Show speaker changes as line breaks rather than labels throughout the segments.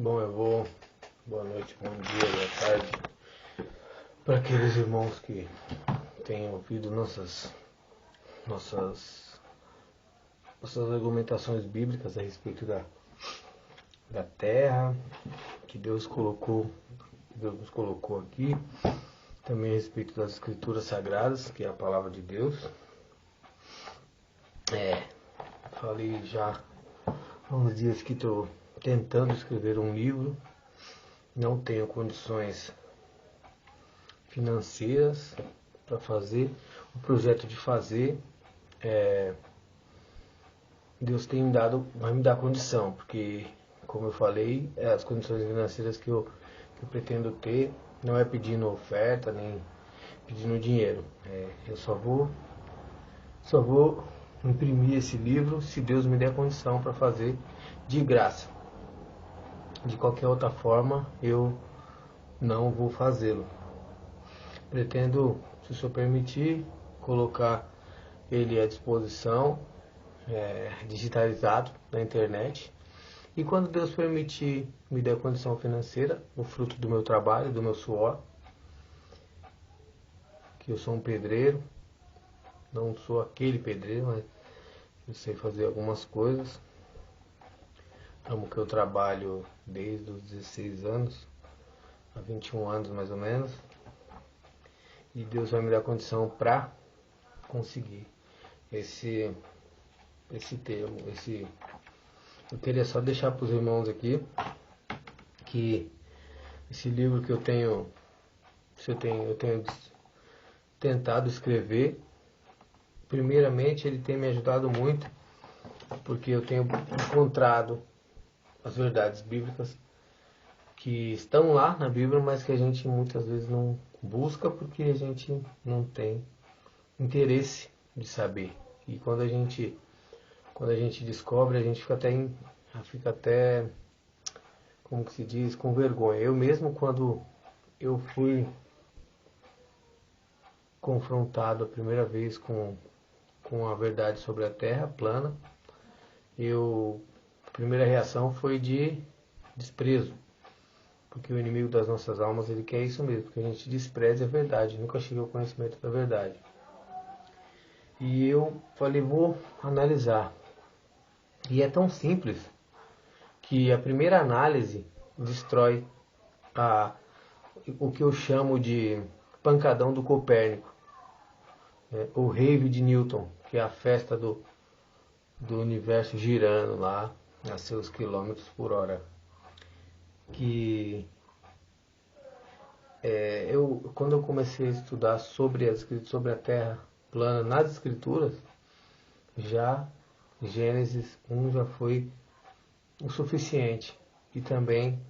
Bom, boa noite, bom dia, boa tarde para aqueles irmãos que têm ouvido nossas argumentações bíblicas a respeito da terra que Deus nos colocou aqui, também a respeito das escrituras sagradas, que é a palavra de Deus. Falei já há uns dias que estou tentando escrever um livro, não tenho condições financeiras para fazer o projeto de fazer. Deus vai me dar condição, porque, como eu falei, as condições financeiras que eu pretendo ter não é pedindo oferta nem pedindo dinheiro. Eu só vou imprimir esse livro se Deus me der condição para fazer de graça. De qualquer outra forma, eu não vou fazê-lo. Pretendo, se o Senhor permitir, colocar ele à disposição, digitalizado na internet. E quando Deus permitir, me der condição financeira, o fruto do meu trabalho, do meu suor, que eu sou um pedreiro, não sou aquele pedreiro, mas eu sei fazer algumas coisas. Amo que eu trabalho desde os 16 anos, há 21 anos mais ou menos. E Deus vai me dar condição para conseguir esse termo. Eu queria só deixar para os irmãos aqui que esse livro que eu tenho tentado escrever, primeiramente ele tem me ajudado muito, porque eu tenho encontrado as verdades bíblicas que estão lá na Bíblia, mas que a gente muitas vezes não busca porque a gente não tem interesse de saber. E quando a gente descobre, a gente fica até, como que se diz, com vergonha. Eu mesmo, quando eu fui confrontado a primeira vez com a verdade sobre a Terra plana, a primeira reação foi de desprezo, porque o inimigo das nossas almas, ele quer isso mesmo, que a gente despreze a verdade, nunca cheguei ao conhecimento da verdade. E eu falei, vou analisar. E é tão simples que a primeira análise destrói o que eu chamo de pancadão do Copérnico, o rave de Newton, que é a festa do universo girando lá a seus quilômetros por hora. Que quando eu comecei a estudar sobre a Terra plana nas Escrituras, já Gênesis 1 já foi o suficiente. E também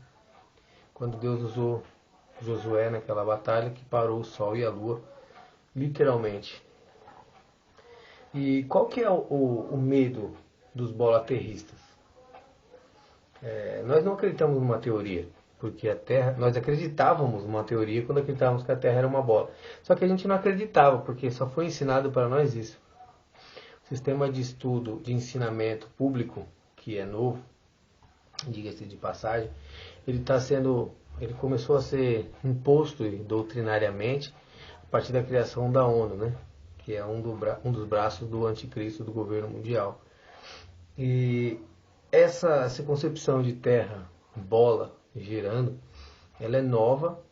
quando Deus usou Josué naquela batalha que parou o Sol e a Lua, literalmente. E qual que é o medo dos bolaterristas? Nós não acreditamos numa teoria, porque a Terra, nós acreditávamos numa teoria quando acreditávamos que a Terra era uma bola. Só que a gente não acreditava, porque só foi ensinado para nós isso. O sistema de estudo, de ensinamento público, que é novo, diga-se de passagem, ele começou a ser imposto doutrinariamente a partir da criação da ONU, né? Que é um dos braços do anticristo do governo mundial. E essa concepção de terra, bola, girando, ela é nova,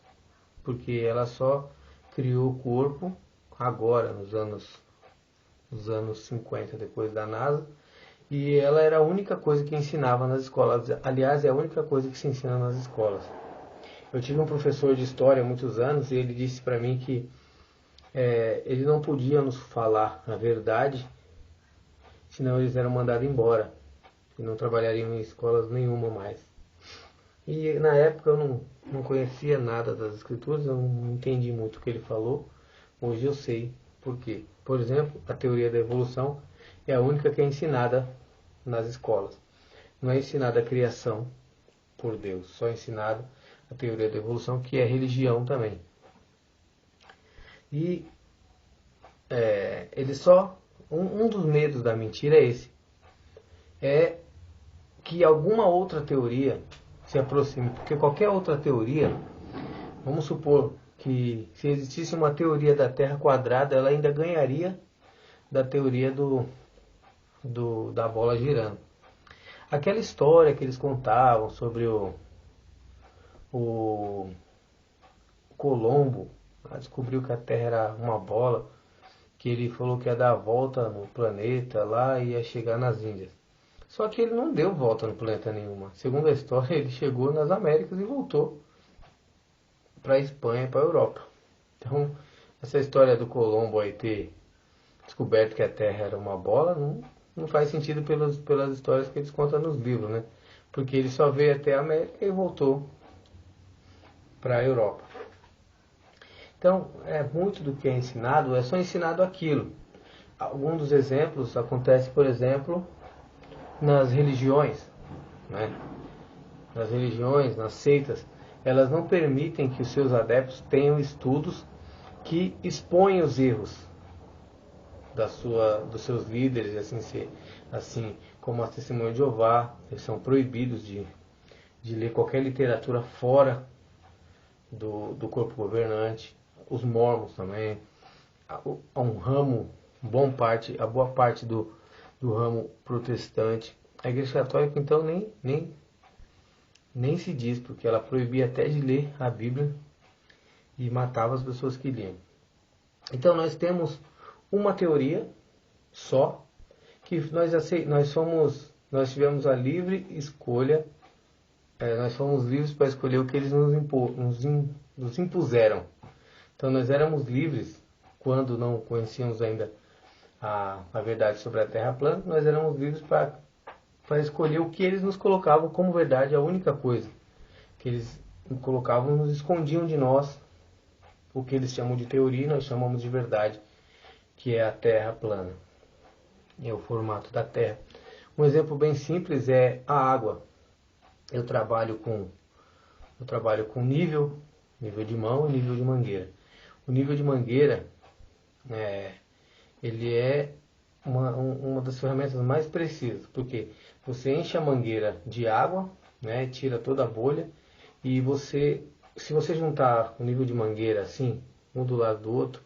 porque ela só criou o corpo agora, nos anos 50, depois da NASA, e ela era a única coisa que ensinava nas escolas. Aliás, é a única coisa que se ensina nas escolas. Eu tive um professor de história há muitos anos, e ele disse para mim que ele não podia nos falar a verdade, senão eles eram mandados embora e não trabalhariam em escolas nenhuma mais. E na época eu não conhecia nada das escrituras, eu não entendi muito o que ele falou. Hoje eu sei por quê. Por exemplo, a teoria da evolução é a única que é ensinada nas escolas. Não é ensinada a criação por Deus, só é ensinada a teoria da evolução, que é religião também. E um dos medos da mentira é esse. É que alguma outra teoria se aproxime, porque qualquer outra teoria, vamos supor que se existisse uma teoria da Terra quadrada, ela ainda ganharia da teoria da bola girando. Aquela história que eles contavam sobre o Colombo, descobriu que a Terra era uma bola, que ele falou que ia dar a volta no planeta lá e ia chegar nas Índias. Só que ele não deu volta no planeta nenhuma. Segundo a história, ele chegou nas Américas e voltou para a Espanha e para a Europa. Então, essa história do Colombo aí ter descoberto que a Terra era uma bola não faz sentido pelas histórias que eles contam nos livros, né? Porque ele só veio até a América e voltou para a Europa. Então, muito do que é ensinado é só ensinado aquilo. Alguns dos exemplos acontece, por exemplo, nas religiões, né? Nas religiões, nas seitas, elas não permitem que os seus adeptos tenham estudos que expõem os erros dos seus líderes, assim como as Testemunhas de Jeová. Eles são proibidos de ler qualquer literatura fora do corpo governante. Os mormons também, a boa parte do ramo protestante. A Igreja Católica então nem se diz, porque ela proibia até de ler a Bíblia e matava as pessoas que liam. Então nós temos uma teoria só, que nós tivemos a livre escolha, nós fomos livres para escolher o que eles nos impuseram. Então nós éramos livres quando não conhecíamos ainda a verdade sobre a Terra plana. Nós éramos livres para escolher o que eles nos colocavam como verdade, a única coisa que eles colocavam, nos escondiam de nós, o que eles chamam de teoria, nós chamamos de verdade, que é a Terra plana, é o formato da Terra. Um exemplo bem simples é a água. Eu trabalho com nível de mão e nível de mangueira. O nível de mangueira ele é uma das ferramentas mais precisas, porque você enche a mangueira de água, né, tira toda a bolha, e se você juntar o nível de mangueira assim, um do lado do outro,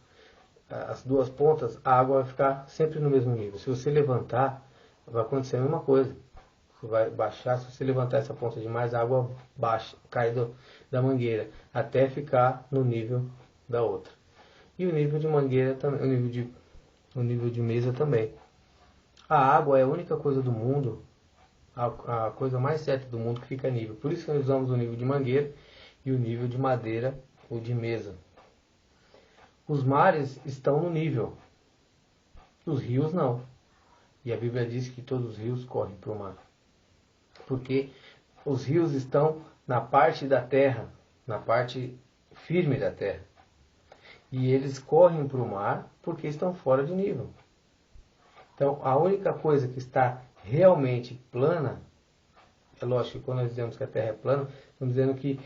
as duas pontas, a água vai ficar sempre no mesmo nível. Se você levantar, vai acontecer a mesma coisa. Você vai baixar, se você levantar essa ponta demais, a água baixa, cai da mangueira, até ficar no nível da outra. E o nível de mangueira também, o nível de mesa também. A água é a única coisa do mundo, a coisa mais certa do mundo que fica nível. Por isso que nós usamos o nível de mangueira e o nível de madeira ou de mesa. Os mares estão no nível, os rios não. E a Bíblia diz que todos os rios correm para o mar. Porque os rios estão na parte da terra, na parte firme da terra. E eles correm para o mar porque estão fora de nível. Então, a única coisa que está realmente plana, é lógico que quando nós dizemos que a Terra é plana, estamos dizendo que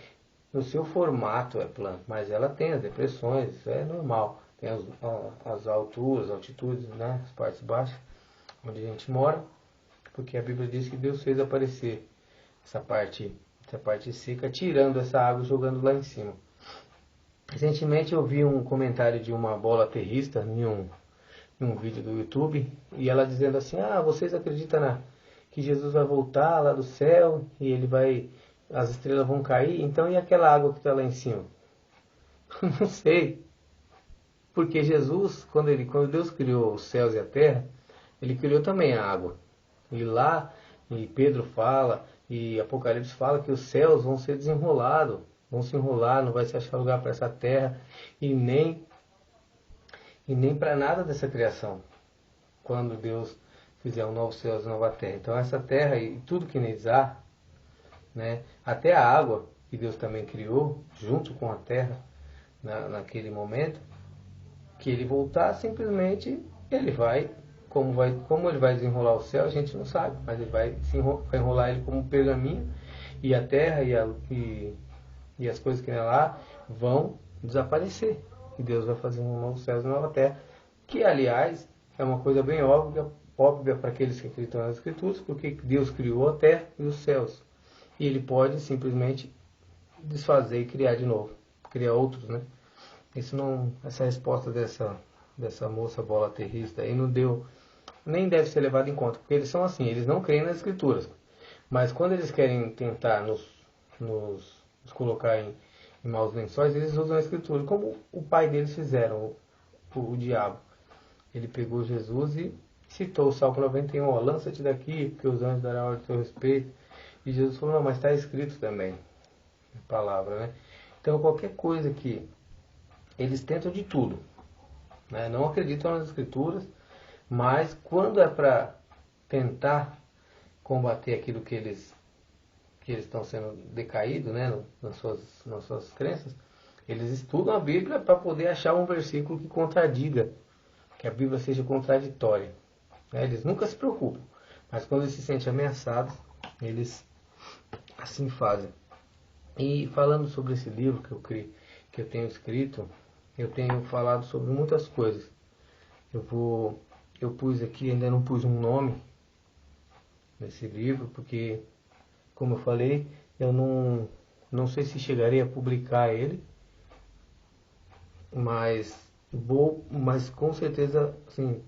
no seu formato é plano, mas ela tem as depressões, isso é normal. Tem as alturas, altitudes, né, as partes baixas, onde a gente mora, porque a Bíblia diz que Deus fez aparecer essa parte seca, tirando essa água e jogando lá em cima. Recentemente eu vi um comentário de uma bola terrista em um vídeo do YouTube, e ela dizendo assim: vocês acreditam que Jesus vai voltar lá do céu e as estrelas vão cair, então e aquela água que está lá em cima? Não sei, porque Jesus, quando Deus criou os céus e a terra, Ele criou também a água. E Pedro fala, e Apocalipse fala que os céus vão ser desenrolados, vão se enrolar, não vai se achar lugar para essa terra, e nem para nada dessa criação, quando Deus fizer um novo céu e uma nova terra. Então essa terra e tudo que neles há, né, até a água que Deus também criou, junto com a terra, naquele momento, que Ele voltar, simplesmente Ele vai, como Ele vai desenrolar o céu, a gente não sabe, mas Ele vai enrolar ele como um pergaminho, e a terra e as coisas que lá vão desaparecer. E Deus vai fazer um novo céu e uma nova terra, que aliás é uma coisa bem óbvia para aqueles que acreditam nas Escrituras, porque Deus criou a terra e os céus. E ele pode simplesmente desfazer e criar de novo, criar outros, né? Isso não, essa resposta dessa moça bola aterrista aí não deu, nem deve ser levado em conta, porque eles são assim, eles não creem nas escrituras, mas quando eles querem tentar nos colocar em maus lençóis, eles usam a escritura, como o pai deles fizeram, o diabo. Ele pegou Jesus e citou o Salmo 91, ó, lança-te daqui, porque os anjos darão ordem a teu respeito. E Jesus falou, não, mas está escrito também, a palavra, né? Então qualquer coisa que eles tentam de tudo, né? Não acreditam nas escrituras, mas quando é para tentar combater aquilo que eles estão sendo decaídos, né, nas suas crenças, eles estudam a Bíblia para poder achar um versículo que contradiga, que a Bíblia seja contraditória, né? Eles nunca se preocupam, mas quando eles se sentem ameaçados, eles assim fazem. E falando sobre esse livro que eu tenho escrito, eu tenho falado sobre muitas coisas. Eu pus aqui, ainda não pus um nome nesse livro, porque, como eu falei, eu não sei se chegarei a publicar ele, mas com certeza, assim,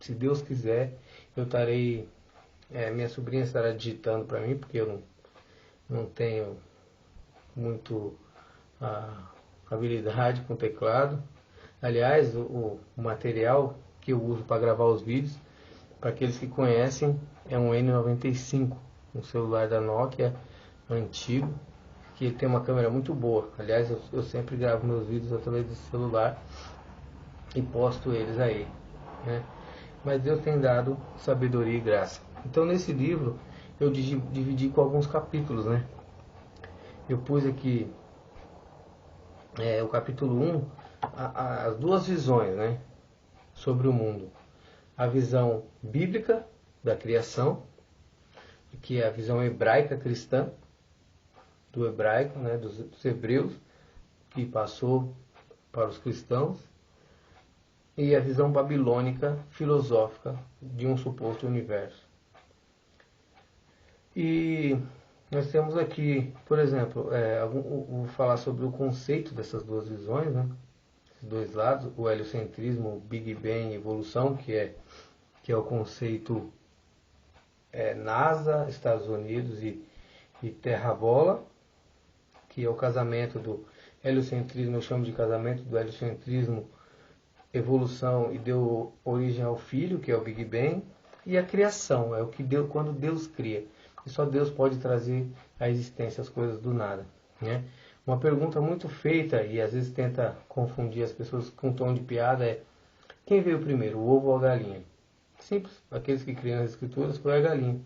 se Deus quiser, eu estarei, minha sobrinha estará digitando para mim, porque eu não tenho muito habilidade com teclado. Aliás, o material que eu uso para gravar os vídeos, para aqueles que conhecem, é um N95, um celular da Nokia antigo, que ele tem uma câmera muito boa. Aliás, eu sempre gravo meus vídeos através desse celular e posto eles aí, né? Mas Deus tem dado sabedoria e graça. Então nesse livro eu dividi com alguns capítulos, né? Eu pus aqui o capítulo 1, as duas visões, né, sobre o mundo. A visão bíblica da criação, que é a visão hebraica cristã, do hebraico, né, dos hebreus, que passou para os cristãos, e a visão babilônica filosófica de um suposto universo. E nós temos aqui, por exemplo, vou falar sobre o conceito dessas duas visões, né? Esses dois lados, o heliocentrismo, o Big Bang, evolução, que é o conceito NASA, Estados Unidos e Terra-bola, que é o casamento do heliocentrismo, eu chamo de casamento do heliocentrismo, evolução, e deu origem ao filho, que é o Big Bang, e a criação, é o que deu quando Deus cria. E só Deus pode trazer à existência as coisas do nada, né? Uma pergunta muito feita e às vezes tenta confundir as pessoas com um tom de piada é: quem veio primeiro, o ovo ou a galinha? Simples, aqueles que criam as escrituras foi a galinha,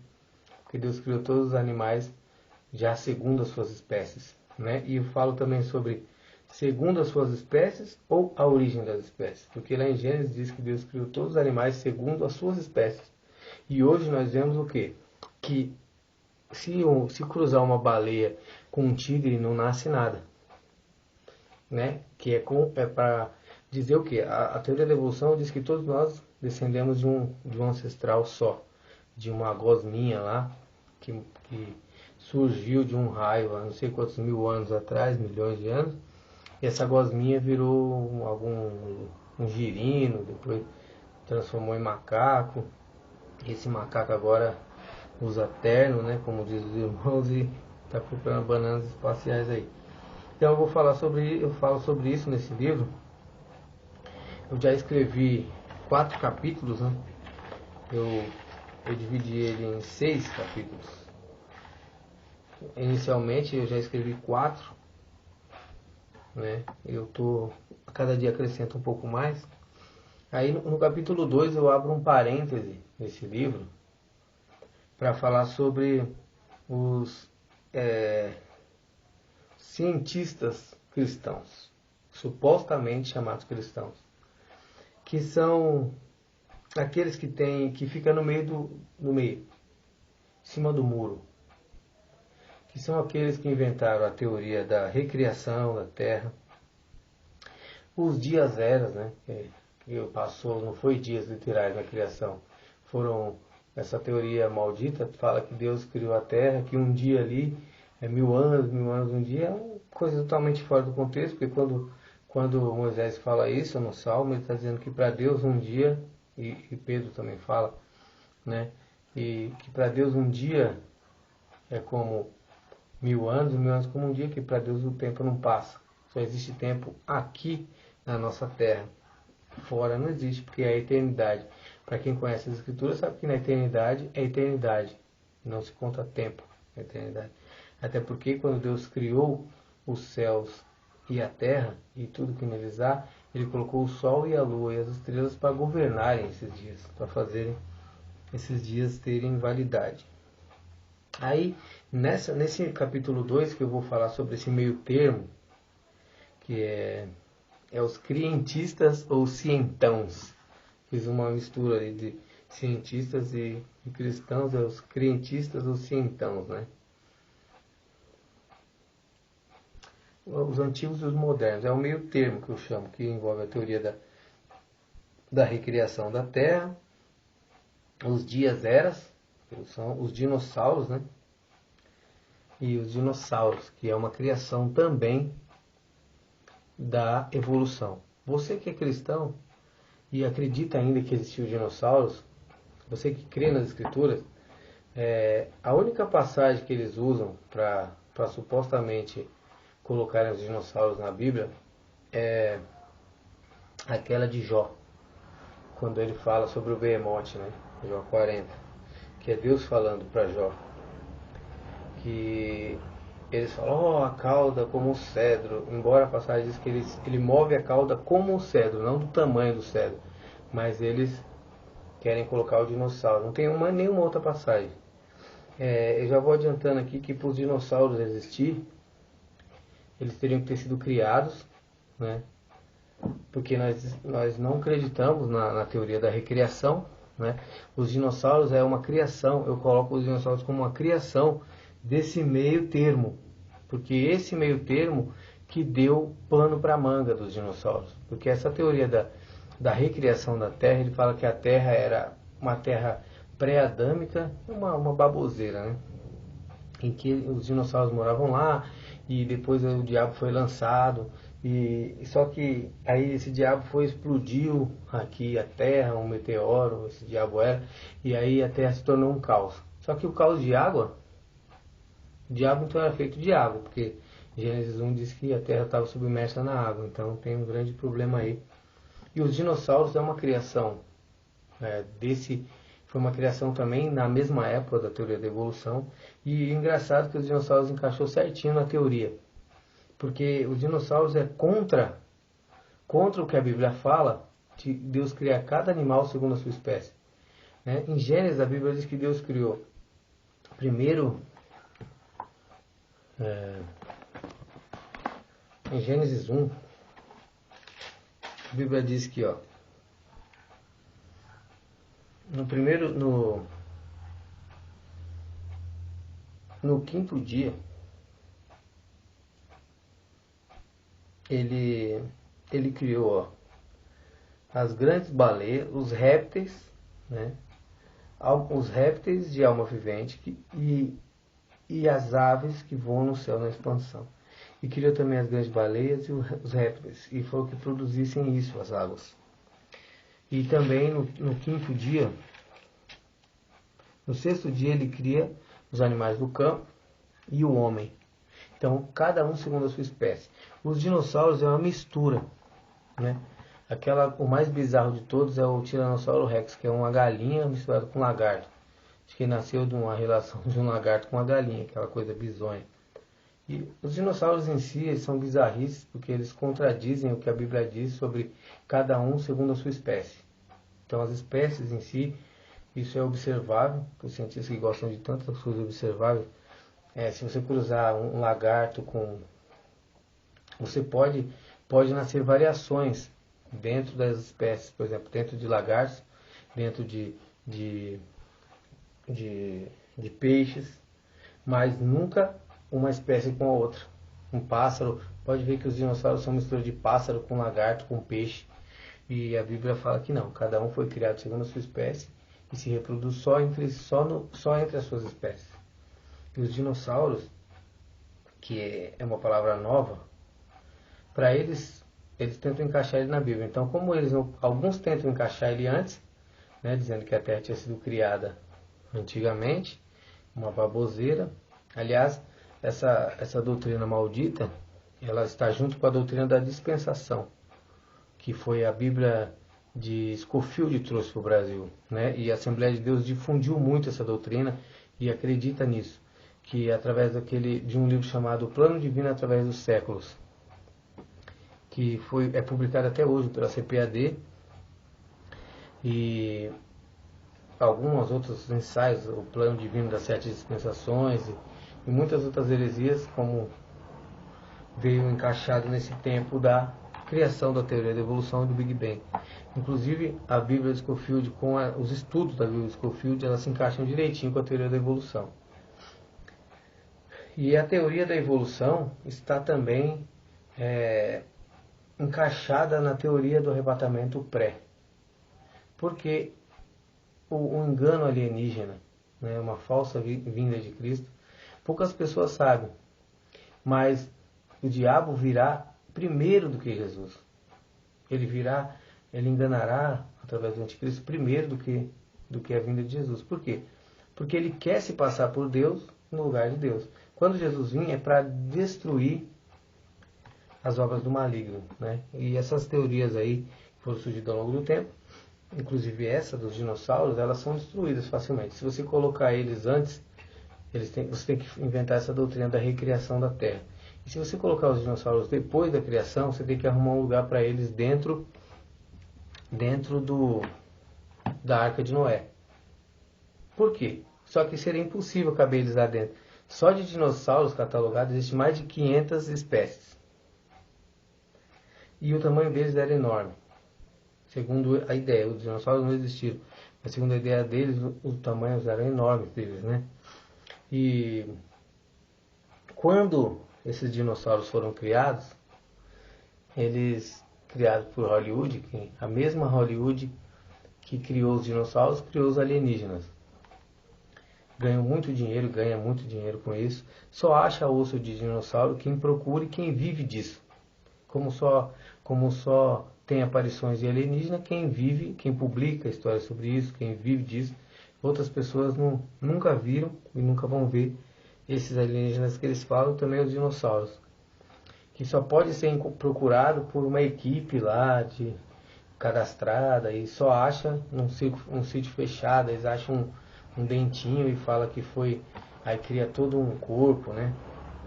porque Deus criou todos os animais já segundo as suas espécies, né? E eu falo também sobre segundo as suas espécies ou a origem das espécies, porque lá em Gênesis diz que Deus criou todos os animais segundo as suas espécies. E hoje nós vemos o quê? Que se cruzar uma baleia com um tigre, não nasce nada, né? Que é para dizer o quê? A teoria da evolução diz que todos nós descendemos de um ancestral só, de uma gosminha lá, que surgiu de um raio há não sei quantos mil anos atrás, milhões de anos, e essa gosminha virou um girino, depois transformou em macaco, e esse macaco agora usa terno, né, como diz os irmãos, e está procurando bananas espaciais aí. Então eu falo sobre isso nesse livro. Eu já escrevi 4 capítulos, né? Eu dividi ele em 6 capítulos. Inicialmente eu já escrevi 4, né? A cada dia acrescento um pouco mais. Aí no capítulo 2 eu abro um parêntese nesse livro para falar sobre os cientistas cristãos, supostamente chamados cristãos, que são aqueles que ficam no meio, em cima do muro, que são aqueles que inventaram a teoria da recriação da Terra, os dias eras, né? Que passou, não foi dias literais na criação, foram essa teoria maldita, fala que Deus criou a Terra, que um dia ali é 1000 anos um dia, é uma coisa totalmente fora do contexto, porque quando Moisés fala isso no Salmo, ele está dizendo que para Deus um dia, e Pedro também fala, né, e que para Deus um dia é como 1000 anos como um dia, que para Deus o tempo não passa. Só existe tempo aqui na nossa terra. Fora não existe, porque é a eternidade. Para quem conhece as Escrituras, sabe que na eternidade é eternidade. Não se conta tempo na eternidade. Até porque quando Deus criou os céus e a terra e tudo que neles há, Ele colocou o sol e a lua e as estrelas para governarem esses dias, para fazerem esses dias terem validade. Aí, nesse capítulo 2 que eu vou falar sobre esse meio termo, que é os cientistas ou cientãos. Fiz uma mistura ali de cientistas e cristãos, é os cientistas ou cientãos, né? Os antigos e os modernos. É o meio termo que eu chamo, que envolve a teoria da recriação da Terra, os dias eras, que são os dinossauros, né? E os dinossauros, que é uma criação também da evolução. Você que é cristão e acredita ainda que existiu dinossauros, você que crê nas Escrituras, a única passagem que eles usam para supostamente colocarem os dinossauros na Bíblia é aquela de Jó, quando ele fala sobre o Behemoth, né? Jó 40, que é Deus falando para Jó, que eles falam, a cauda como um cedro, embora a passagem diz que ele move a cauda como um cedro, não do tamanho do cedro, mas eles querem colocar o dinossauro. Não tem nenhuma outra passagem. Eu já vou adiantando aqui que para os dinossauros existir, eles teriam que ter sido criados, né? Porque nós não acreditamos na teoria da recriação, né? Os dinossauros é uma criação, eu coloco os dinossauros como uma criação desse meio termo, porque esse meio termo que deu pano para manga dos dinossauros, porque essa teoria da recriação da Terra, ele fala que a Terra era uma terra pré-adâmica, uma baboseira, né? Em que os dinossauros moravam lá e depois o diabo foi lançado e só que aí esse diabo explodiu aqui a Terra, um meteoro, esse diabo era, e aí a Terra se tornou um caos. Só que o caos de água, o diabo então era feito de água, porque Gênesis 1 diz que a Terra estava submersa na água, então tem um grande problema aí. E os dinossauros é uma criação foi uma criação também na mesma época da teoria da evolução. E engraçado que os dinossauros encaixou certinho na teoria, porque os dinossauros é contra o que a Bíblia fala de Deus criar cada animal segundo a sua espécie, né? Em Gênesis a Bíblia diz que Deus criou primeiro em Gênesis 1 a Bíblia diz que no quinto dia ele criou as grandes baleias, os répteis, né? Os répteis de alma vivente e as aves que voam no céu na expansão. E criou também as grandes baleias e os répteis, e falou que produzissem isso, as águas. E também no quinto dia, no sexto dia, ele cria os animais do campo e o homem. Então, cada um segundo a sua espécie. Os dinossauros é uma mistura, né? O mais bizarro de todos é o Tiranossauro Rex, que é uma galinha misturada com um lagarto. Acho que nasceu de uma relação de um lagarto com uma galinha, aquela coisa bizonha. E os dinossauros em si eles são bizarrices, porque eles contradizem o que a Bíblia diz sobre cada um segundo a sua espécie. Então, as espécies em si, isso é observável, os cientistas que gostam de tantas coisas observáveis, se você cruzar um lagarto com... Você pode nascer variações dentro das espécies, por exemplo, dentro de lagartos, dentro de peixes, mas nunca uma espécie com a outra. Um pássaro, pode ver que os dinossauros são mistura de pássaro com lagarto, com peixe, e a Bíblia fala que não, cada um foi criado segundo a sua espécie, e se reproduz só entre as suas espécies. E os dinossauros, que é uma palavra nova, para eles tentam encaixar ele na Bíblia. Então, como alguns tentam encaixar ele antes, né, dizendo que a Terra tinha sido criada antigamente, uma baboseira. Aliás, essa doutrina maldita, ela está junto com a doutrina da dispensação, que foi a Bíblia de Scofield trouxe para o Brasil, né? E a Assembleia de Deus difundiu muito essa doutrina e acredita nisso, que através de um livro chamado Plano Divino através dos Séculos, que é publicado até hoje pela CPAD, e alguns outros ensaios, o Plano Divino das Sete Dispensações e muitas outras heresias, como veio encaixado nesse tempo da criação da teoria da evolução e do Big Bang. Inclusive, a Bíblia de Scofield, os estudos da Bíblia de Scofield, elas se encaixam direitinho com a teoria da evolução. E a teoria da evolução está também encaixada na teoria do arrebatamento pré. Porque o engano alienígena, né, uma falsa vinda de Cristo, poucas pessoas sabem, mas o diabo virá primeiro do que Jesus. Ele enganará através do anticristo primeiro do que a vinda de Jesus. Por quê? Porque ele quer se passar por Deus no lugar de Deus. Quando Jesus vinha é para destruir as obras do maligno, né? E essas teorias aí que foram surgindo ao longo do tempo, inclusive essa dos dinossauros, elas são destruídas facilmente. Se você colocar eles antes, você tem que inventar essa doutrina da recriação da Terra. E se você colocar os dinossauros depois da criação, você tem que arrumar um lugar para eles dentro da Arca de Noé. Por quê? Só que seria impossível caber eles lá dentro. Só de dinossauros catalogados existe mais de 500 espécies. E o tamanho deles era enorme. Segundo a ideia, os dinossauros não existiram. Mas segundo a ideia deles, os tamanhos eram enormes deles, né? E quando esses dinossauros foram criados, eles criados por Hollywood, a mesma Hollywood que criou os dinossauros, criou os alienígenas. Ganha muito dinheiro com isso. Só acha osso de dinossauro quem procura e quem vive disso. Como só tem aparições de alienígena, quem publica histórias sobre isso, quem vive disso. Outras pessoas nunca viram e nunca vão ver esses alienígenas que eles falam, também os dinossauros, que só pode ser procurado por uma equipe lá de cadastrada e só acha num sítio fechado. Eles acham um dentinho e fala que foi, aí cria todo um corpo, né?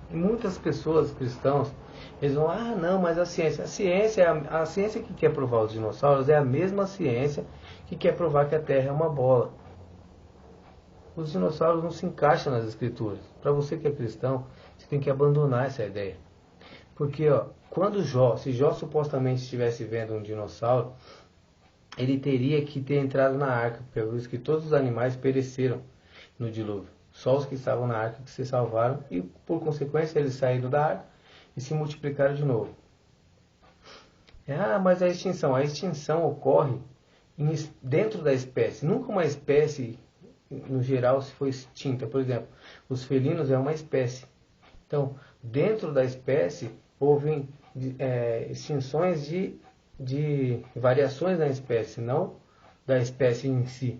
E muitas pessoas cristãos, eles vão, não, mas a ciência que quer provar os dinossauros é a mesma ciência que quer provar que a Terra é uma bola. Os dinossauros não se encaixam nas escrituras. Para você que é cristão, você tem que abandonar essa ideia. Porque se Jó supostamente estivesse vendo um dinossauro, ele teria que ter entrado na arca, porque é isso que todos os animais pereceram no dilúvio. Só os que estavam na arca que se salvaram e, por consequência, eles saíram da arca e se multiplicaram de novo. Mas a extinção ocorre dentro da espécie. Nunca uma espécie, no geral, se foi extinta. Por exemplo, os felinos é uma espécie. Então, dentro da espécie, houve extinções de variações na espécie, não da espécie em si,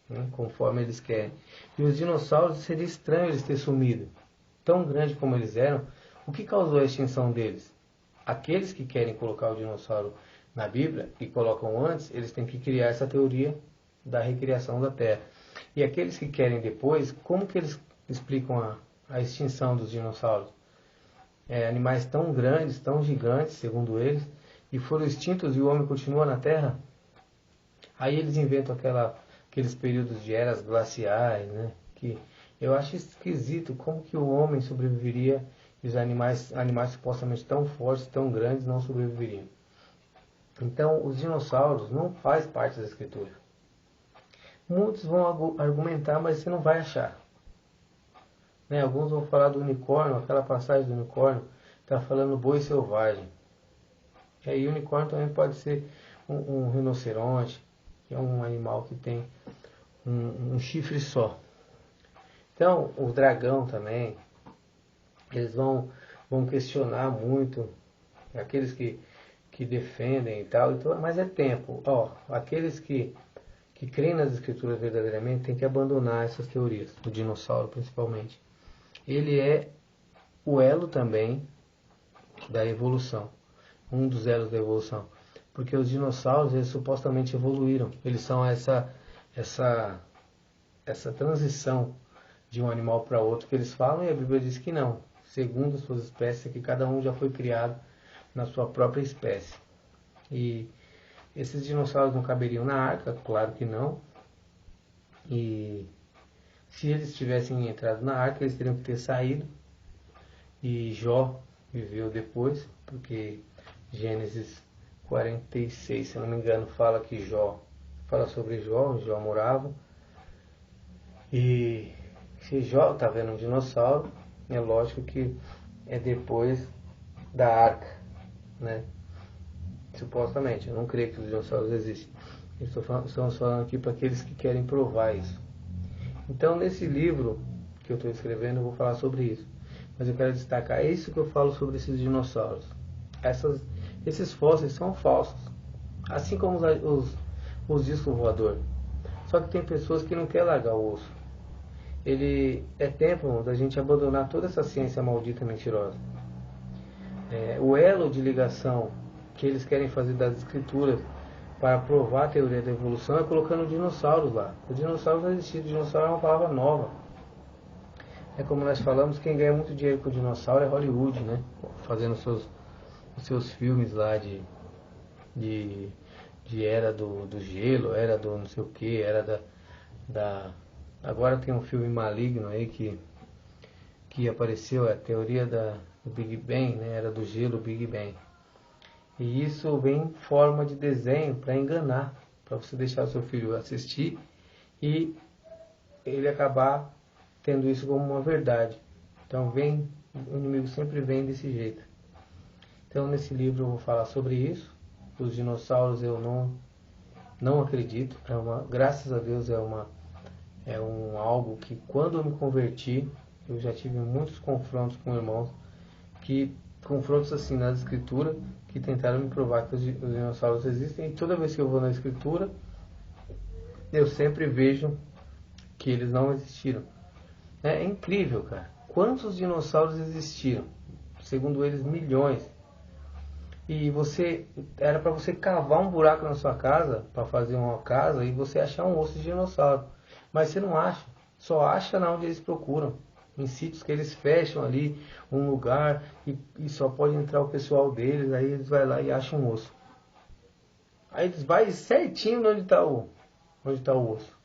né, conforme eles querem. E os dinossauros, seria estranho eles terem sumido. Tão grande como eles eram, o que causou a extinção deles? Aqueles que querem colocar o dinossauro na Bíblia e colocam antes, eles têm que criar essa teoria da recriação da Terra. E aqueles que querem depois, como que eles explicam a extinção dos dinossauros? Animais tão grandes, tão gigantes, segundo eles, e foram extintos e o homem continua na Terra? Aí eles inventam aqueles períodos de eras glaciais, né? Que eu acho esquisito como que o homem sobreviveria e os animais supostamente tão fortes, tão grandes, não sobreviveriam. Então, os dinossauros não faz parte da escritura. Muitos vão argumentar, mas você não vai achar. Né? Alguns vão falar do unicórnio, aquela passagem do unicórnio, está falando boi selvagem. E aí o unicórnio também pode ser um rinoceronte, que é um animal que tem um chifre só. Então, o dragão também, eles vão questionar muito, aqueles que defendem e tal, então, mas é tempo. Aqueles que creem nas escrituras verdadeiramente têm que abandonar essas teorias, o dinossauro principalmente. Ele é o elo também da evolução, um dos elos da evolução, porque os dinossauros, eles supostamente evoluíram, eles são essa transição de um animal para outro que eles falam, e a Bíblia diz que não, segundo as suas espécies, que cada um já foi criado na sua própria espécie. E esses dinossauros não caberiam na arca? Claro que não. E se eles tivessem entrado na arca, eles teriam que ter saído. E Jó viveu depois, porque Gênesis 46, se não me engano, fala sobre Jó, Jó morava. E se Jó está vendo um dinossauro, é lógico que é depois da arca, né? Supostamente, eu não creio que os dinossauros existem. Estamos falando aqui para aqueles que querem provar isso. Então, nesse livro que eu estou escrevendo, eu vou falar sobre isso. Mas eu quero destacar isso que eu falo sobre esses dinossauros. Esses fósseis são falsos, assim como os discos voadores. Só que tem pessoas que não querem largar o osso. É tempo da gente abandonar toda essa ciência maldita e mentirosa. O elo de ligação que eles querem fazer das escrituras para provar a teoria da evolução é colocando dinossauros lá. Os dinossauros não existiam, dinossauro é uma palavra nova. É como nós falamos, quem ganha muito dinheiro com dinossauro é Hollywood, né? Fazendo os seus filmes lá de era do gelo, era do não sei o que, era Agora tem um filme maligno aí que apareceu, a teoria do Big Bang, né? Era do gelo, Big Bang. E isso vem em forma de desenho para enganar, para você deixar o seu filho assistir e ele acabar tendo isso como uma verdade. Então o inimigo sempre vem desse jeito. Então nesse livro eu vou falar sobre isso. Os dinossauros eu não acredito. Graças a Deus é algo que quando eu me converti, eu já tive muitos confrontos com irmãos, confrontos assim nas escrituras, que tentaram me provar que os dinossauros existem, e toda vez que eu vou na escritura, eu sempre vejo que eles não existiram. É incrível, cara. Quantos dinossauros existiram? Segundo eles, milhões. E era para você cavar um buraco na sua casa, para fazer uma casa, e você achar um osso de dinossauro. Mas você não acha. Só acha na onde eles procuram. Em sítios que eles fecham ali um lugar e só pode entrar o pessoal deles, aí eles vão lá e acham um osso. Aí eles vão certinho onde está o osso.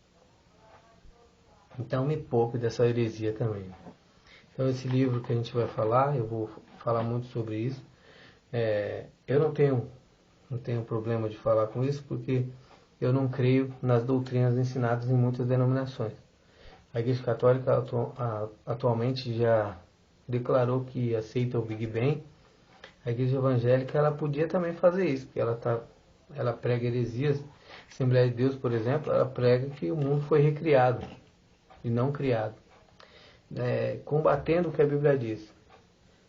Então me poupe dessa heresia também. Então esse livro que a gente vai falar, eu vou falar muito sobre isso. Eu não tenho problema de falar com isso, porque eu não creio nas doutrinas ensinadas em muitas denominações. A Igreja Católica atualmente já declarou que aceita o Big Bang. A Igreja Evangélica ela podia também fazer isso, porque ela prega heresias. A Assembleia de Deus, por exemplo, ela prega que o mundo foi recriado e não criado, combatendo o que a Bíblia diz.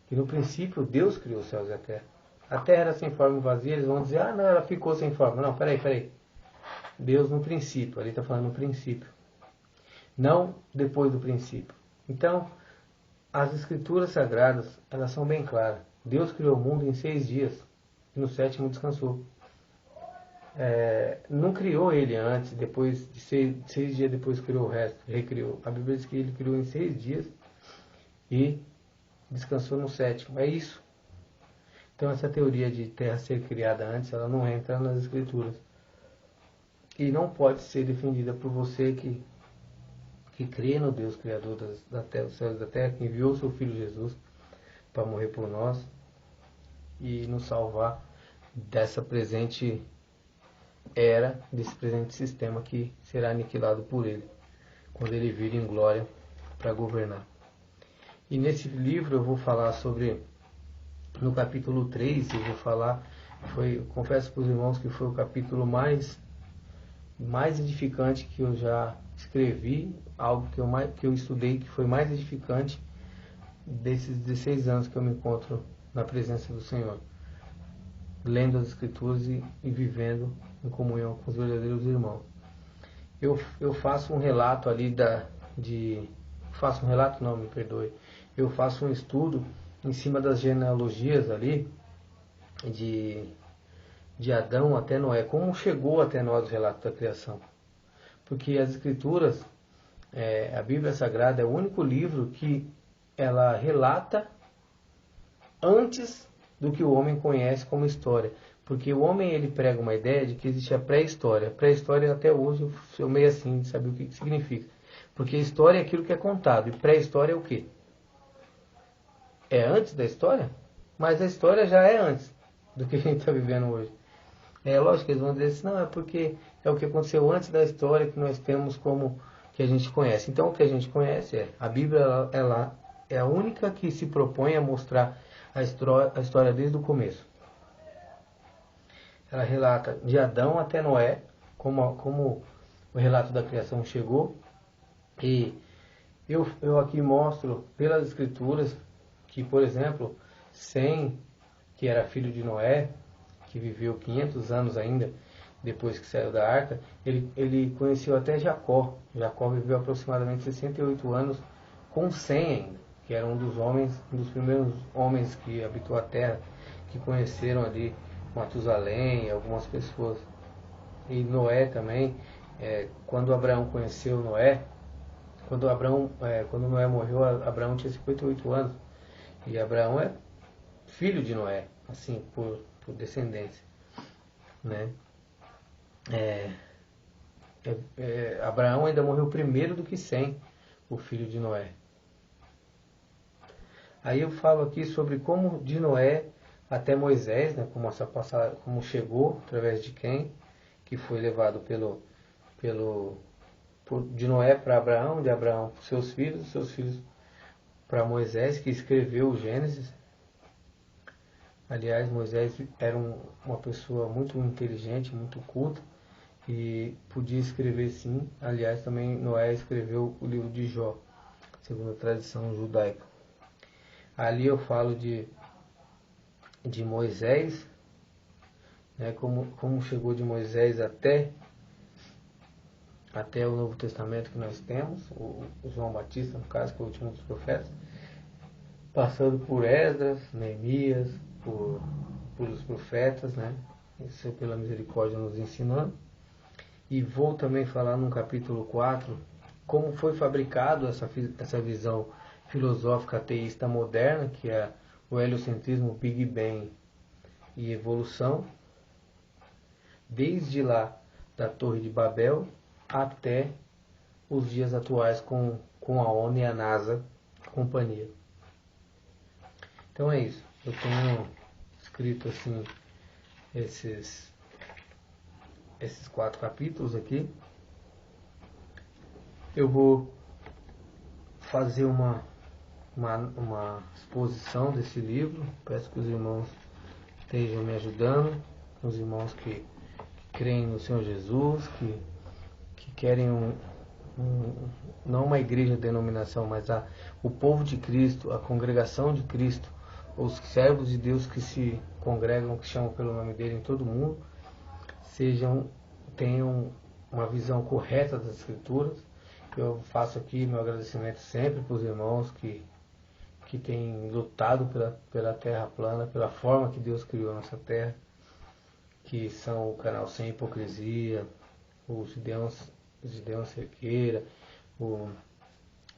Que no princípio Deus criou os céus e a terra. A terra era sem forma e vazia, eles vão dizer, não, ela ficou sem forma. Não, peraí. Deus no princípio, ali está falando no princípio. Não depois do princípio. Então, as escrituras sagradas, elas são bem claras. Deus criou o mundo em 6 dias e no 7º descansou. Não criou ele antes, depois de 6 dias depois criou o resto, recriou. A Bíblia diz que ele criou em 6 dias e descansou no 7º. É isso. Então essa teoria de terra ser criada antes, ela não entra nas escrituras. E não pode ser defendida por você que crê no Deus Criador da terra, dos céus e da terra, que enviou o seu Filho Jesus para morrer por nós e nos salvar dessa presente era, desse presente sistema que será aniquilado por ele, quando ele vir em glória para governar. E nesse livro eu vou falar sobre, no capítulo 3, eu vou falar, confesso para os irmãos que foi o capítulo mais mais edificante que eu já escrevi, algo que eu estudei que foi mais edificante desses 16 anos que eu me encontro na presença do Senhor, lendo as Escrituras e vivendo em comunhão com os verdadeiros irmãos. Eu faço um relato ali faço um relato, não, me perdoe. Eu faço um estudo em cima das genealogias ali de Adão até Noé, como chegou até nós o relato da criação. Porque as Escrituras, a Bíblia Sagrada é o único livro que ela relata antes do que o homem conhece como história. Porque o homem ele prega uma ideia de que existe a pré-história. Pré-história até hoje eu sou meio assim de saber o que significa. Porque história é aquilo que é contado e pré-história é o quê? É antes da história? Mas a história já é antes do que a gente está vivendo hoje. É lógico que eles vão dizer assim, não, é porque é o que aconteceu antes da história que nós temos como que a gente conhece. Então o que a gente conhece a Bíblia ela é a única que se propõe a mostrar a história desde o começo. Ela relata de Adão até Noé, como o relato da criação chegou. E eu aqui mostro pelas Escrituras que, por exemplo, Sem, que era filho de Noé, que viveu 500 anos ainda depois que saiu da arca, ele conheceu até Jacó. Jacó viveu aproximadamente 68 anos com Sem ainda, que era um dos primeiros homens que habitou a terra, que conheceram ali Matusalém e algumas pessoas. E Noé também, quando Abraão conheceu Noé, quando Noé morreu, Abraão tinha 58 anos. E Abraão é filho de Noé, assim, por descendência, né? Abraão ainda morreu primeiro do que Sem, o filho de Noé. Aí eu falo aqui sobre como de Noé até Moisés, né? Como chegou, através de quem, que foi levado de Noé para Abraão, de Abraão para seus filhos para Moisés, que escreveu o Gênesis. Aliás, Moisés era uma pessoa muito inteligente, muito culta e podia escrever sim. Aliás, também Noé escreveu o livro de Jó, segundo a tradição judaica. Ali eu falo de Moisés, né, como chegou de Moisés até o Novo Testamento que nós temos, o João Batista, no caso, que é o último dos profetas, passando por Esdras, Neemias, por os profetas, né? Isso é pela misericórdia nos ensinando. E vou também falar no capítulo 4 como foi fabricado essa visão filosófica ateísta moderna, que é o heliocentrismo, Big Bang e evolução, desde lá da Torre de Babel até os dias atuais com a ONU e a NASA companhia. Então é isso. Eu tenho escrito assim esses 4 capítulos aqui. Eu vou fazer uma exposição desse livro. Peço que os irmãos estejam me ajudando, os irmãos que creem no Senhor Jesus, que querem não uma igreja de denominação, mas o povo de Cristo, a congregação de Cristo, os servos de Deus que se congregam, que chamam pelo nome dele em todo o mundo, tenham uma visão correta das Escrituras. Eu faço aqui meu agradecimento sempre para os irmãos que têm lutado pela terra plana, pela forma que Deus criou a nossa terra, que são o canal Sem Hipocrisia, o Gideão Cerqueira, o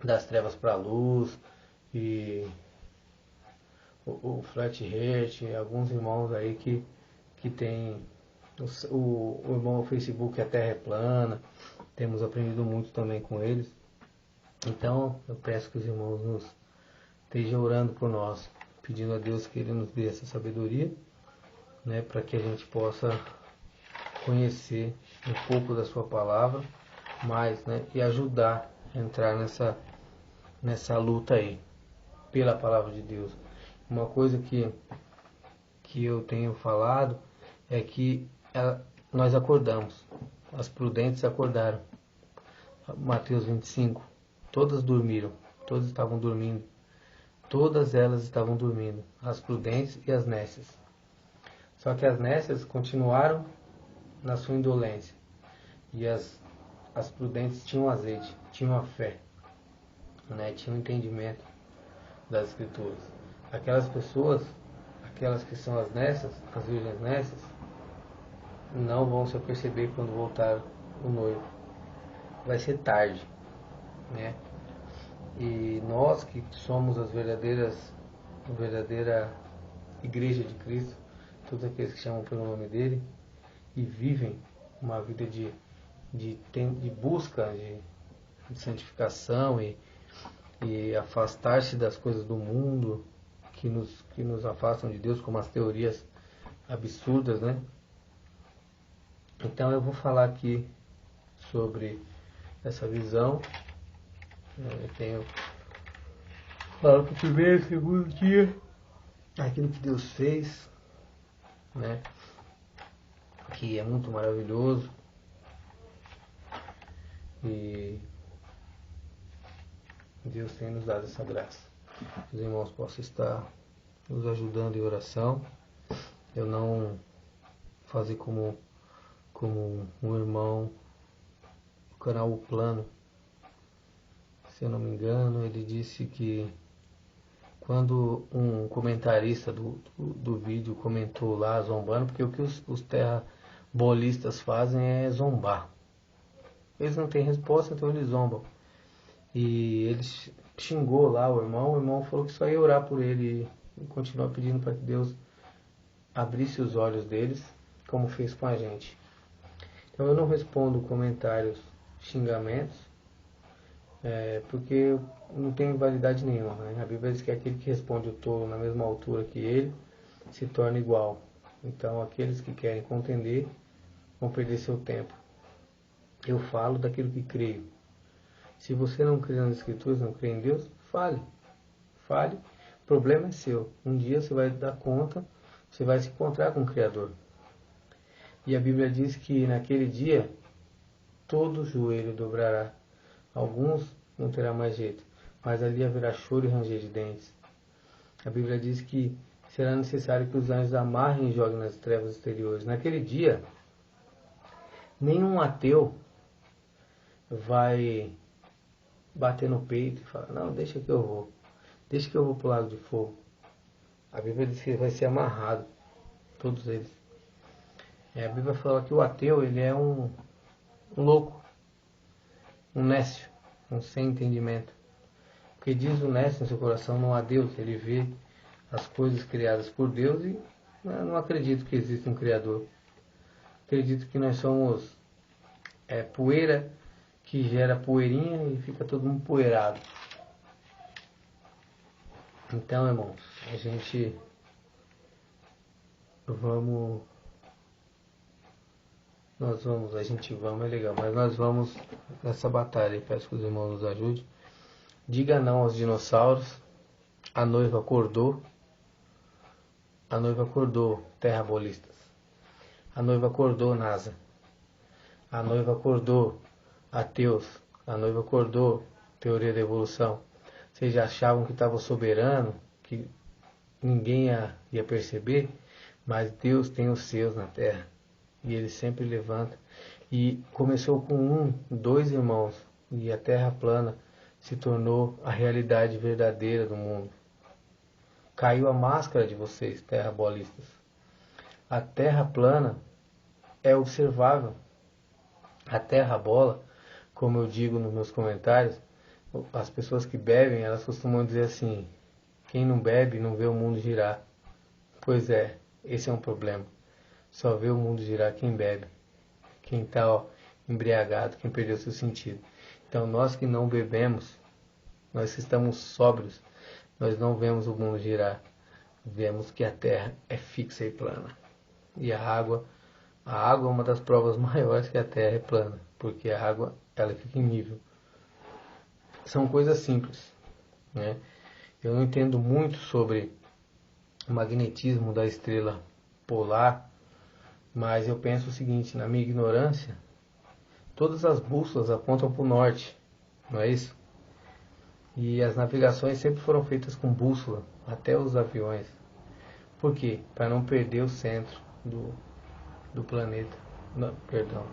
Das Trevas para a Luz, e o Flat Heart, alguns irmãos aí que tem o irmão no Facebook, A Terra é Plana. Temos aprendido muito também com eles. Então eu peço que os irmãos estejam orando por nós, pedindo a Deus que Ele nos dê essa sabedoria, né, para que a gente possa conhecer um pouco da sua palavra mais, né, e ajudar a entrar nessa luta aí pela palavra de Deus. Uma coisa que eu tenho falado é que nós acordamos. as prudentes acordaram. Mateus 25. Todas dormiram, todas estavam dormindo. Todas elas estavam dormindo, as prudentes e as nécias. Só que as nécias continuaram na sua indolência. E as prudentes tinham azeite, tinham a fé, né? Tinham entendimento das Escrituras. Aquelas pessoas, aquelas que são as nécias, as virgens nécias, não vão se aperceber quando voltar o noivo. Vai ser tarde, né? E nós que somos a verdadeira igreja de Cristo, todos aqueles que chamam pelo nome dele e vivem uma vida de busca, de santificação e afastar-se das coisas do mundo que nos afastam de Deus, como as teorias absurdas, né? Então eu vou falar aqui sobre essa visão. Eu tenho falado para o primeiro e segundo dia aquilo que Deus fez, né? Que é muito maravilhoso. E Deus tem nos dado essa graça. Os irmãos possam estar nos ajudando em oração. Eu não fazer como um irmão do canal O Plano. Se eu não me engano, ele disse que quando um comentarista do vídeo comentou lá zombando, porque o que os terrabolistas fazem é zombar. Eles não têm resposta, então eles zombam. E ele xingou lá o irmão falou que só ia orar por ele e continuar pedindo para que Deus abrisse os olhos deles, como fez com a gente. Então eu não respondo comentários, xingamentos, porque não tem validade nenhuma, né? A Bíblia diz que aquele que responde o tolo na mesma altura que ele se torna igual. Então aqueles que querem contender vão perder seu tempo. Eu falo daquilo que creio. Se você não crê nas Escrituras, não crê em Deus, fale. Fale. O problema é seu. Um dia você vai dar conta, você vai se encontrar com o Criador. E a Bíblia diz que naquele dia todo joelho dobrará. Alguns não terá mais jeito, mas ali haverá choro e ranger de dentes. A Bíblia diz que será necessário que os anjos amarrem e joguem nas trevas exteriores. Naquele dia, nenhum ateu vai bater no peito e falar, não, deixa que eu vou para o lago de fogo. A Bíblia diz que vai ser amarrado, todos eles. A Bíblia fala que o ateu, ele é um louco, um nécio, um sem entendimento. Porque diz o nécio no seu coração, não há Deus. Ele vê as coisas criadas por Deus e não acredito que exista um Criador. Acredito que nós somos poeira que gera poeirinha e fica todo mundo poeirado. Então, irmãos, a gente é legal, mas nós vamos nessa batalha e peço que os irmãos nos ajudem. Diga não aos dinossauros. A noiva acordou, terrabolistas. A noiva acordou, NASA. A noiva acordou, ateus. A noiva acordou, teoria da evolução. Vocês já achavam que estava soberano, que ninguém ia perceber, mas Deus tem os seus na terra. E ele sempre levanta. E começou com 2 irmãos. E a terra plana se tornou a realidade verdadeira do mundo. Caiu a máscara de vocês, terrabolistas. A terra plana é observável. A terra bola, como eu digo nos meus comentários, as pessoas que bebem, elas costumam dizer assim, quem não bebe não vê o mundo girar. Pois é, esse é um problema. Só vê o mundo girar quem bebe, quem está embriagado, quem perdeu seu sentido. Então nós que não bebemos, nós que estamos sóbrios, nós não vemos o mundo girar. Vemos que a terra é fixa e plana. E a água é uma das provas maiores que a terra é plana, porque a água ela fica em nível. São coisas simples, né? Eu não entendo muito sobre o magnetismo da estrela polar, mas eu penso o seguinte, na minha ignorância, Todas as bússolas apontam para o norte, não é isso? E as navegações sempre foram feitas com bússola, até os aviões. Por quê? Para não perder o centro do planeta. Não, perdão.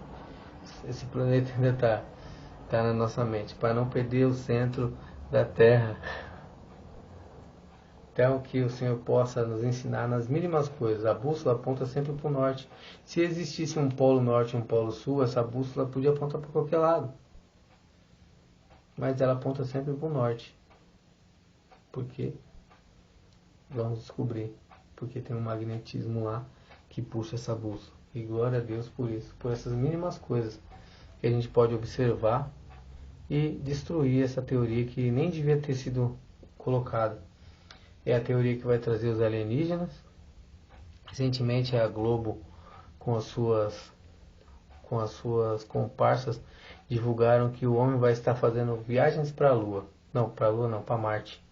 Esse planeta ainda tá na nossa mente. Para não perder o centro da Terra. Então, que o Senhor possa nos ensinar nas mínimas coisas. A bússola aponta sempre para o norte. Se existisse um polo norte e um polo sul, essa bússola podia apontar para qualquer lado. Mas ela aponta sempre para o norte. Por quê? Vamos descobrir. Porque tem um magnetismo lá que puxa essa bússola. E glória a Deus por isso. Por essas mínimas coisas que a gente pode observar e destruir essa teoria que nem devia ter sido colocada. É a teoria que vai trazer os alienígenas. Recentemente a Globo, com as suas comparsas, divulgaram que o homem vai estar fazendo viagens para a Lua. Não, para a Lua não, para Marte.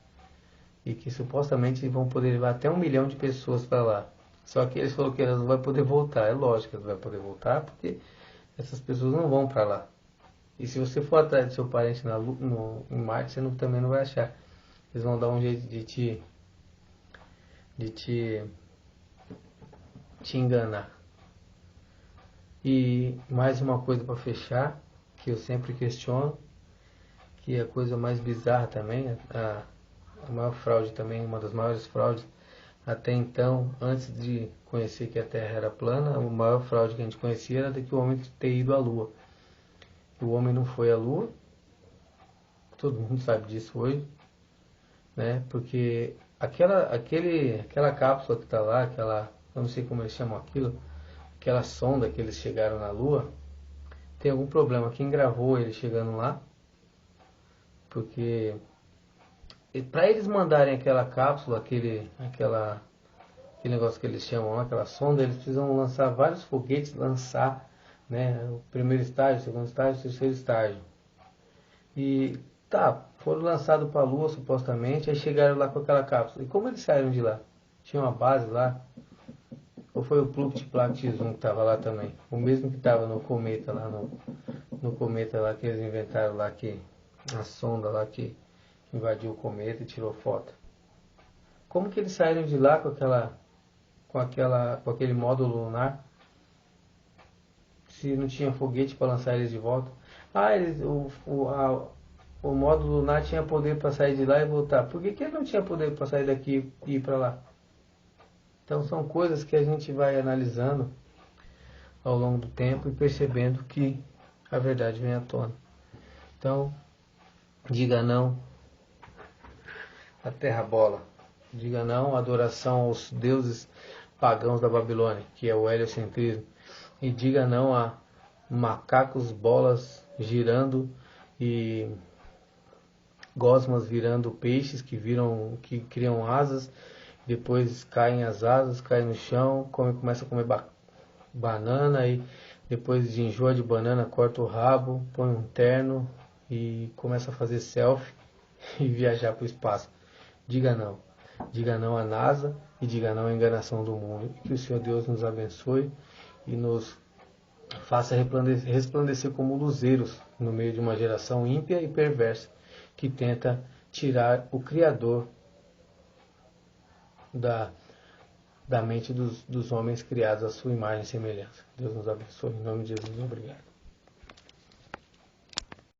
E que supostamente vão poder levar até 1 milhão de pessoas para lá. Só que eles falaram que elas não vão poder voltar. É lógico que elas não vão poder voltar, porque essas pessoas não vão para lá. E se você for atrás do seu parente em Marte, você também não vai achar. Eles vão dar um jeito de te enganar. E mais uma coisa para fechar, que eu sempre questiono, que é a coisa mais bizarra também, a maior fraude também, uma das maiores fraudes até então, antes de conhecer que a Terra era plana, a maior fraude que a gente conhecia era de que o homem ter ido à Lua. O homem não foi à Lua, todo mundo sabe disso hoje, né? Porque aquela cápsula que está lá, eu não sei como eles chamam aquilo, aquela sonda que eles chegaram na Lua, tem algum problema. Quem gravou ele chegando lá, porque para eles mandarem aquela cápsula, aquele negócio que eles chamam lá, aquela sonda, eles precisam lançar vários foguetes, né, o primeiro estágio, o segundo estágio, o terceiro estágio. E foram lançados para a Lua supostamente, aí chegaram lá com aquela cápsula. E como eles saíram de lá? Tinha uma base lá? Ou foi o Pluto Platis 1 que estava lá também? O mesmo que estava no cometa lá, no cometa lá que eles inventaram lá, a sonda lá que invadiu o cometa e tirou foto. Como que eles saíram de lá com aquele módulo lunar, se não tinha foguete para lançar eles de volta? O módulo lunar tinha poder para sair de lá e voltar. Por que ele não tinha poder para sair daqui e ir para lá? Então são coisas que a gente vai analisando ao longo do tempo e percebendo que a verdade vem à tona. Então, diga não à terra bola. Diga não à adoração aos deuses pagãos da Babilônia, que é o heliocentrismo. E diga não a macacos bolas girando e gosmas virando peixes que criam asas, depois caem as asas, caem no chão, começa a comer banana e depois de enjoa de banana corta o rabo, põe um terno e começa a fazer selfie e viajar para o espaço. Diga não. Diga não à NASA e diga não à enganação do mundo. Que o Senhor Deus nos abençoe e nos faça resplandecer como luzeiros no meio de uma geração ímpia e perversa que tenta tirar o Criador da mente dos homens criados à sua imagem e semelhança. Deus nos abençoe. Em nome de Jesus, obrigado.